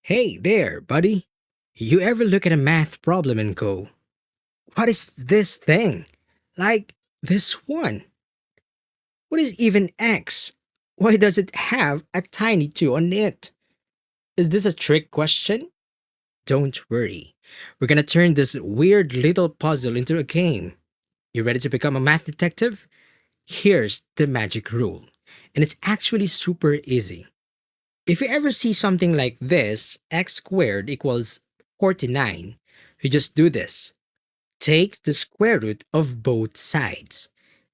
Hey there, buddy. You ever look at a math problem and go, what is this thing? Like this one. What is even x? Why does it have a tiny 2 on it? Is this a trick question? Don't worry. We're gonna turn this weird little puzzle into a game. You ready to become a math detective? Here's the magic rule. And it's actually super easy. If you ever see something like this, x squared equals 49, you just do this. Take the square root of both sides.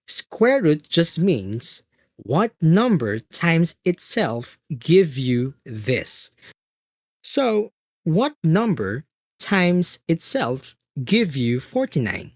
Square root just means what number times itself give you this. So, what number times itself give you 49?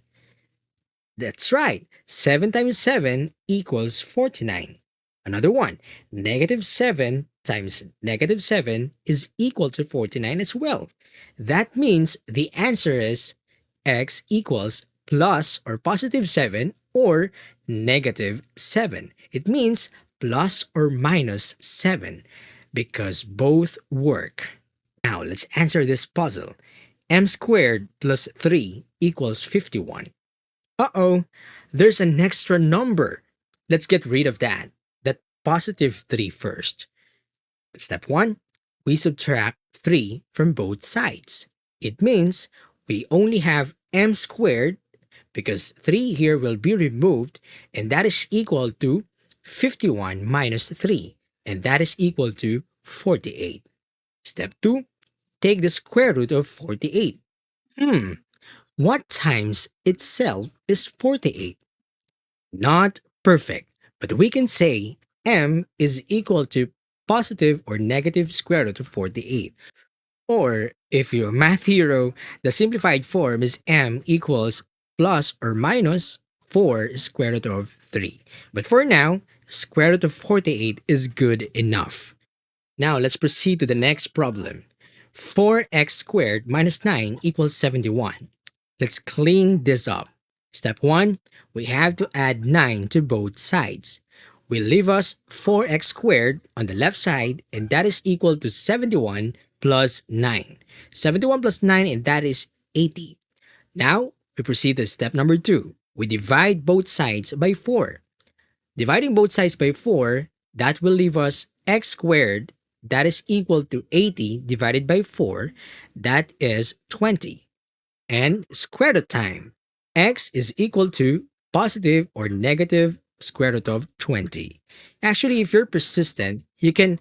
That's right, 7 times 7 equals 49. Another one, negative 7 times negative 7 is equal to 49 as well. That means the answer is x equals plus or positive 7 or negative 7. It means plus or minus 7 because both work. Now let's answer this puzzle. M squared plus 3 equals 51. Uh-oh, there's an extra number. Let's get rid of that positive 3 first. Step 1, we subtract 3 from both sides. It means we only have m squared because 3 here will be removed, and that is equal to 51 minus 3, and that is equal to 48. Step 2, take the square root of 48. What times itself is 48? Not perfect, but we can say m is equal to positive or negative square root of 48. Or, if you're a math hero, the simplified form is m equals plus or minus 4 square root of 3. But for now, square root of 48 is good enough. Now let's proceed to the next problem. 4x squared minus 9 equals 71. Let's clean this up. Step 1, we have to add 9 to both sides. Will leave us 4x squared on the left side, and that is equal to 71 plus 9. 71 plus 9, and that is 80. Now, we proceed to step number 2. We divide both sides by 4. Dividing both sides by 4, that will leave us x squared, that is equal to 80 divided by 4, that is 20. And square root time. X is equal to positive or negative square root of 20. Actually, if you're persistent, you can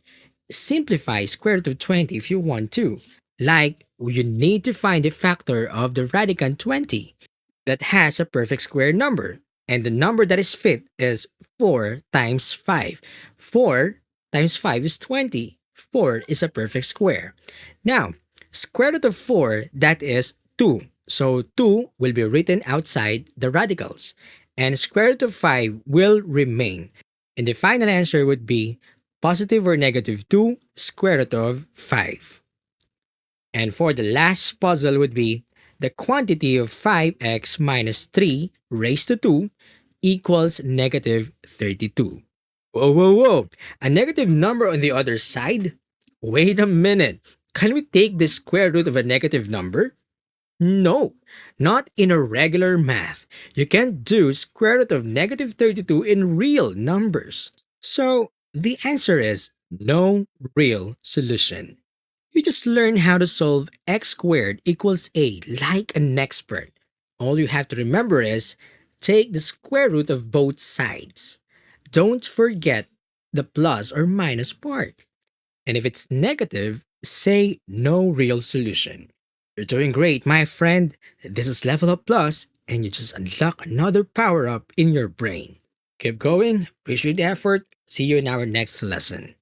simplify square root of 20 if you want to. Like, you need to find the factor of the radicand 20 that has a perfect square number. And the number that is fit is 4 times 5. 4 times 5 is 20. 4 is a perfect square. Now, square root of 4, that is 2. So 2 will be written outside the radicals. And square root of 5 will remain. And the final answer would be positive or negative 2 square root of 5. And for the last puzzle would be the quantity of 5x minus 3 raised to 2 equals negative 32. Whoa, whoa, whoa! A negative number on the other side? Wait a minute. Can we take the square root of a negative number? No, not in a regular math. You can't do square root of negative 32 in real numbers. So, the answer is no real solution. You just learn how to solve x squared equals a like an expert. All you have to remember is take the square root of both sides. Don't forget the plus or minus part. And if it's negative, say no real solution. You're doing great, my friend. This is Level Up Plus, and you just unlock another power up in your brain. Keep going, appreciate the effort. See you in our next lesson.